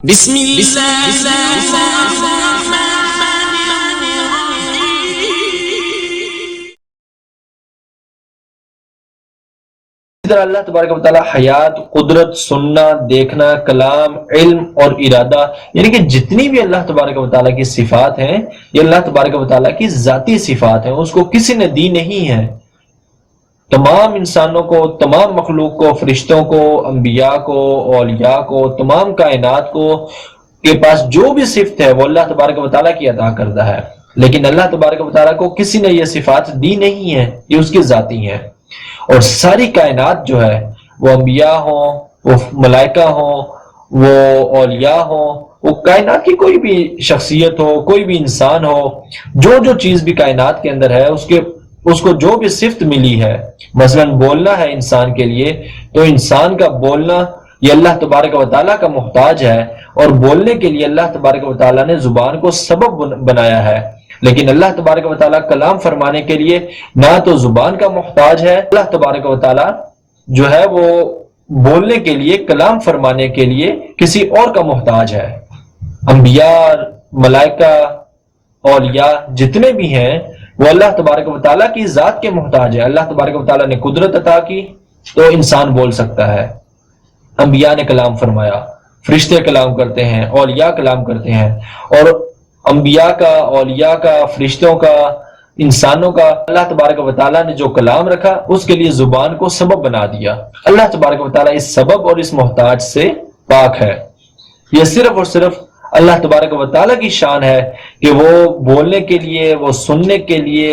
بسم اللہ طرح اللہ تبارک و تعالیٰ حیات، قدرت، سننا، دیکھنا، کلام، علم اور ارادہ، یعنی کہ جتنی بھی اللہ تبارک و تعالیٰ کی صفات ہیں یہ اللہ تبارک و تعالیٰ کی ذاتی صفات ہیں، اس کو کسی نے دی نہیں ہے۔ تمام انسانوں کو، تمام مخلوق کو، فرشتوں کو، انبیاء کو، اولیاء کو، تمام کائنات کو کے پاس جو بھی صفت ہے وہ اللہ تبارک و تعالیٰ کی عطا کردہ ہے، لیکن اللہ تبارک و تعالیٰ کو کسی نے یہ صفات دی نہیں ہے، یہ اس کی ذاتی ہیں۔ اور ساری کائنات جو ہے، وہ انبیاء ہوں، وہ ملائکہ ہوں، وہ اولیاء ہوں، وہ کائنات کی کوئی بھی شخصیت ہو، کوئی بھی انسان ہو، جو چیز بھی کائنات کے اندر ہے اس کو جو بھی صفت ملی ہے، مثلا بولنا ہے انسان کے لیے، تو انسان کا بولنا یہ اللہ تبارک و تعالیٰ کا محتاج ہے، اور بولنے کے لیے اللہ تبارک و تعالیٰ نے زبان کو سبب بنایا ہے۔ لیکن اللہ تبارک و تعالیٰ کلام فرمانے کے لیے نہ تو زبان کا محتاج ہے، اللہ تبارک و تعالیٰ جو ہے وہ بولنے کے لیے، کلام فرمانے کے لیے کسی اور کا محتاج ہے۔ انبیاء، ملائکہ، اولیاء جتنے بھی ہیں وہ اللہ تبارک و تعالیٰ کی ذات کے محتاج ہے۔ اللہ تبارک و تعالیٰ نے قدرت عطا کی تو انسان بول سکتا ہے، انبیاء نے کلام فرمایا، فرشتے کلام کرتے ہیں، اولیاء کلام کرتے ہیں، اور انبیاء کا، اولیاء کا، فرشتوں کا، انسانوں کا اللہ تبارک و تعالیٰ نے جو کلام رکھا اس کے لیے زبان کو سبب بنا دیا۔ اللہ تبارک و تعالیٰ اس سبب اور اس محتاج سے پاک ہے۔ یہ صرف اور صرف اللہ تبارک و تعالیٰ کی شان ہے کہ وہ بولنے کے لیے، وہ سننے کے لیے،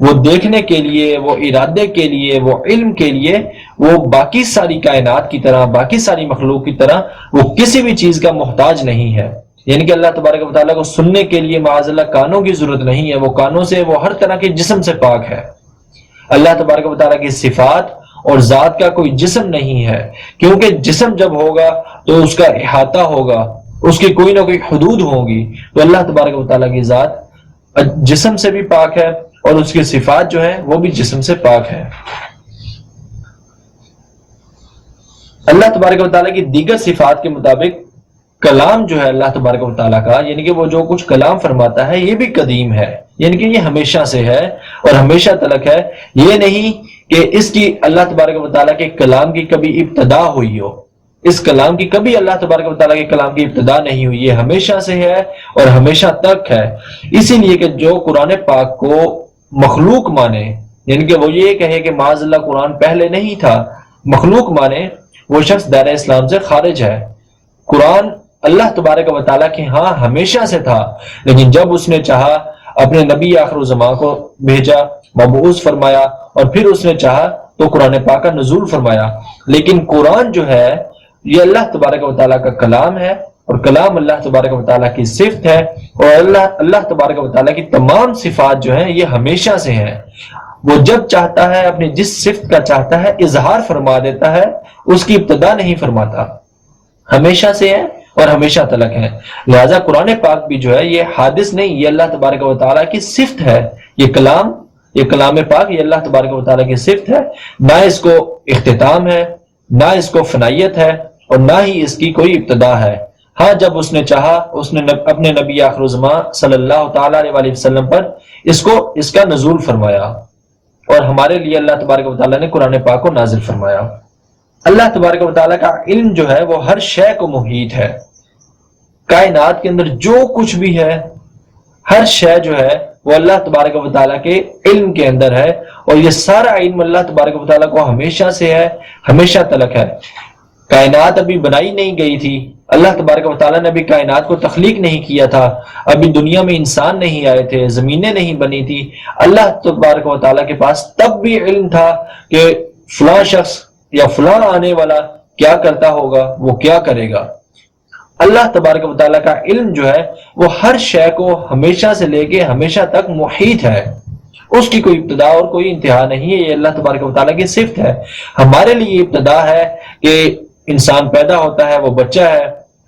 وہ دیکھنے کے لیے، وہ ارادے کے لیے، وہ علم کے لیے، وہ باقی ساری کائنات کی طرح، باقی ساری مخلوق کی طرح وہ کسی بھی چیز کا محتاج نہیں ہے۔ یعنی کہ اللہ تبارک و تعالیٰ کو سننے کے لیے معاذ اللہ کانوں کی ضرورت نہیں ہے، وہ کانوں سے، وہ ہر طرح کے جسم سے پاک ہے۔ اللہ تبارک و تعالیٰ کی صفات اور ذات کا کوئی جسم نہیں ہے، کیونکہ جسم جب ہوگا تو اس کا احاطہ ہوگا، اس کی کوئی نہ کوئی حدود ہوں گی، تو اللہ تبارک و تعالیٰ کی ذات جسم سے بھی پاک ہے، اور اس کی صفات جو ہیں وہ بھی جسم سے پاک ہے۔ اللہ تبارک و تعالیٰ کی دیگر صفات کے مطابق کلام جو ہے اللہ تبارک و تعالیٰ کا، یعنی کہ وہ جو کچھ کلام فرماتا ہے یہ بھی قدیم ہے، یعنی کہ یہ ہمیشہ سے ہے اور ہمیشہ تلک ہے۔ یہ نہیں کہ اس کی اللہ تبارک و تعالیٰ کے کلام کی کبھی ابتدا ہوئی ہو، اس کلام کی کبھی اللہ تبارک و تعالیٰ کے کلام کی ابتدا نہیں ہوئی، یہ ہمیشہ سے ہے اور ہمیشہ تک ہے۔ اسی لیے کہ جو قرآن پاک کو مخلوق مانے، یعنی کہ وہ یہ کہے کہ معاذ اللہ قرآن پہلے نہیں تھا، مخلوق مانے، وہ شخص دائرہ اسلام سے خارج ہے۔ قرآن اللہ تبارک و تعالیٰ کے ہاں ہمیشہ سے تھا، لیکن جب اس نے چاہا اپنے نبی آخر الزمان کو بھیجا، مبعوث فرمایا، اور پھر اس نے چاہا تو قرآن پاک کا نزول فرمایا۔ لیکن قرآن جو ہے یہ اللہ تبارک و تعالیٰ کا کلام ہے، اور کلام اللہ تبارک و تعالیٰ کی صفت ہے، اور اللہ تبارک و تعالیٰ کی تمام صفات جو ہیں یہ ہمیشہ سے ہیں۔ وہ جب چاہتا ہے اپنی جس صفت کا چاہتا ہے اظہار فرما دیتا ہے، اس کی ابتدا نہیں فرماتا، ہمیشہ سے ہے اور ہمیشہ تلک ہے۔ لہذا قرآن پاک بھی جو ہے یہ حادث نہیں، یہ اللہ تبارک و تعالیٰ کی صفت ہے۔ یہ کلام پاک یہ اللہ تبارک و تعالیٰ کی صفت ہے، نہ اس کو اختتام ہے، نہ اس کو فنائیت ہے، اور نہ ہی اس کی کوئی ابتدا ہے۔ ہاں جب اس نے چاہا اس نے اپنے نبی آخر الزمان صلی اللہ تعالیٰ علیہ وسلم پر اس کا نزول فرمایا، اور ہمارے لیے اللہ تبارک و تعالیٰ نے قرآن پاک کو نازل فرمایا۔ اللہ تبارک و تعالیٰ کا علم جو ہے وہ ہر شے کو محیط ہے۔ کائنات کے اندر جو کچھ بھی ہے، ہر شے جو ہے وہ اللہ تبارک و تعالیٰ کے علم کے اندر ہے، اور یہ سارا علم اللہ تبارک و تعالیٰ کو ہمیشہ سے ہے، ہمیشہ تلک ہے۔ کائنات ابھی بنائی نہیں گئی تھی، اللہ تبارک و تعالیٰ نے ابھی کائنات کو تخلیق نہیں کیا تھا، ابھی دنیا میں انسان نہیں آئے تھے، زمینیں نہیں بنی تھی۔ اللہ تبارک و تعالیٰ کے پاس تب بھی علم تھا کہ فلاں شخص یا فلاں آنے والا کیا کرتا ہوگا، وہ کیا کرے گا۔ اللہ تبارک و تعالیٰ کا علم جو ہے وہ ہر شے کو ہمیشہ سے لے کے ہمیشہ تک محیط ہے، اس کی کوئی ابتدا اور کوئی انتہا نہیں ہے۔ یہ اللہ تبارک و تعالیٰ کی صفت ہے۔ ہمارے لیے ابتدا ہے کہ انسان پیدا ہوتا ہے، وہ بچہ ہے،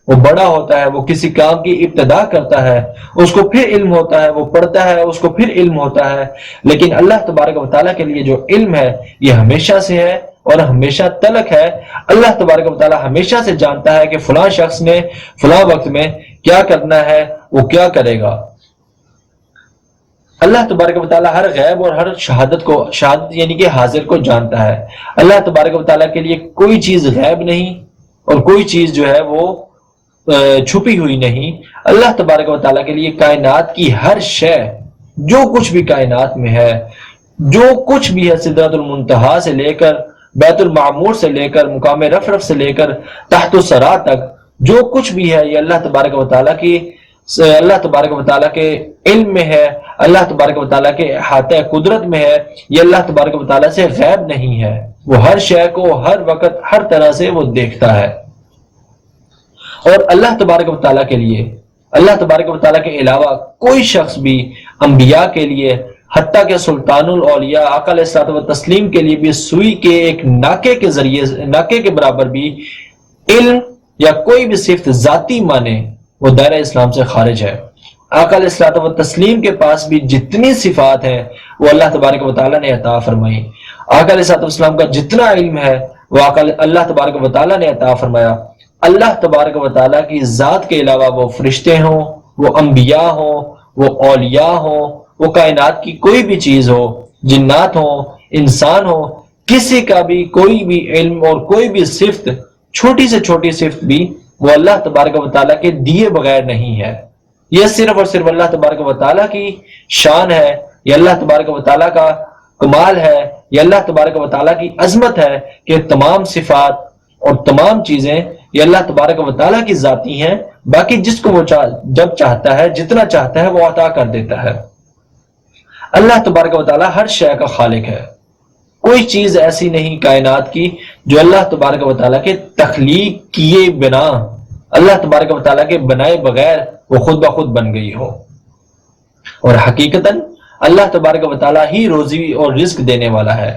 وہ بڑا ہوتا ہے، وہ کسی کام کی ابتدا کرتا ہے، اس کو پھر علم ہوتا ہے، وہ پڑھتا ہے، اس کو پھر علم ہوتا ہے۔ لیکن اللہ تبارک و تعالیٰ کے لیے جو علم ہے یہ ہمیشہ سے ہے اور ہمیشہ تلک ہے۔ اللہ تبارک و تعالی ہمیشہ سے جانتا ہے کہ فلاں شخص نے فلاں وقت میں کیا کرنا ہے، وہ کیا کرے گا۔ اللہ تبارک و تعالی ہر غیب اور ہر شہادت یعنی کہ حاضر کو جانتا ہے۔ اللہ تبارک و تعالی کے لیے کوئی چیز غیب نہیں اور کوئی چیز جو ہے وہ چھپی ہوئی نہیں۔ اللہ تبارک و تعالی کے لیے کائنات کی ہر شے، جو کچھ بھی کائنات میں ہے، جو کچھ بھی ہے، سدرۃ المنتہا سے لے کر بیت المعمور سے لے کر مقام رفرف سے لے کر تحت الثری تک، جو کچھ بھی ہے یہ اللہ تبارک و تعالی کے علم میں ہے، اللہ تبارک و تعالی کے احاطہ قدرت میں ہے، یہ اللہ تبارک و تعالی سے غیب نہیں ہے۔ وہ ہر شے کو ہر وقت ہر طرح سے وہ دیکھتا ہے۔ اور اللہ تبارک و تعالیٰ کے لیے، اللہ تبارک و تعالیٰ کے علاوہ کوئی شخص بھی انبیاء کے لیے، حتیٰ کہ سلطان الاولیاء آقا علیہ الصلوۃ والتسلیم کے لیے بھی سوئی کے ایک ناکے کے برابر بھی علم یا کوئی بھی صفت ذاتی مانے، وہ دائرہ اسلام سے خارج ہے۔ آقا علیہ الصلوۃ والتسلیم کے پاس بھی جتنی صفات ہیں وہ اللہ تبارک و تعالیٰ نے عطا فرمائی۔ آقا علیہ الصلوۃ والسلام کا جتنا علم ہے وہ اللہ تبارک و تعالیٰ نے عطا فرمایا۔ اللہ تبارک و تعالیٰ کی ذات کے علاوہ وہ فرشتے ہوں، وہ انبیاء ہوں، وہ اولیاء ہوں، وہ کائنات کی کوئی بھی چیز ہو، جنات ہوں، انسان ہو، کسی کا بھی کوئی بھی علم اور کوئی بھی صفت، چھوٹی سے چھوٹی صفت بھی وہ اللہ تبارک و تعالیٰ کے دیے بغیر نہیں ہے۔ یہ صرف اور صرف اللہ تبارک و تعالیٰ کی شان ہے، یہ اللہ تبارک و تعالیٰ کا کمال ہے، یہ اللہ تبارک و تعالیٰ کی عظمت ہے کہ تمام صفات اور تمام چیزیں یہ اللہ تبارک و تعالیٰ کی ذاتی ہیں۔ باقی جس کو وہ جب چاہتا ہے، جتنا چاہتا ہے وہ عطا کر دیتا ہے۔ اللہ تبارک و تعالیٰ ہر شے کا خالق ہے۔ کوئی چیز ایسی نہیں کائنات کی جو اللہ تبارک و تعالیٰ کے تخلیق کیے بنا، اللہ تبارک و تعالیٰ کے بنائے بغیر وہ خود بخود بن گئی ہو۔ اور حقیقتاً اللہ تبارک و تعالیٰ ہی روزی اور رزق دینے والا ہے،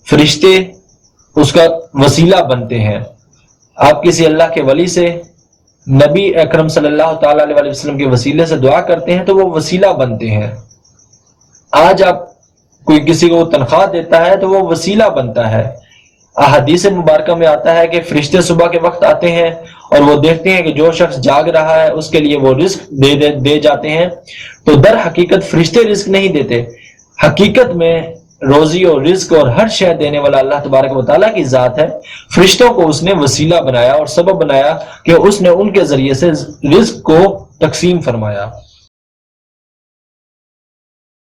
فرشتے اس کا وسیلہ بنتے ہیں۔ آپ کسی اللہ کے ولی سے، نبی اکرم صلی اللہ تعالیٰ علیہ وسلم کے وسیلے سے دعا کرتے ہیں تو وہ وسیلہ بنتے ہیں۔ آج آپ کوئی کسی کو تنخواہ دیتا ہے تو وہ وسیلہ بنتا ہے۔ احادیث مبارکہ میں آتا ہے کہ فرشتے صبح کے وقت آتے ہیں اور وہ دیکھتے ہیں کہ جو شخص جاگ رہا ہے اس کے لیے وہ رزق دے جاتے ہیں، تو در حقیقت فرشتے رزق نہیں دیتے، حقیقت میں روزی اور رزق اور ہر شے دینے والا اللہ تبارک و تعالیٰ کی ذات ہے۔ فرشتوں کو اس نے وسیلہ بنایا اور سبب بنایا کہ اس نے ان کے ذریعے سے رزق کو تقسیم فرمایا۔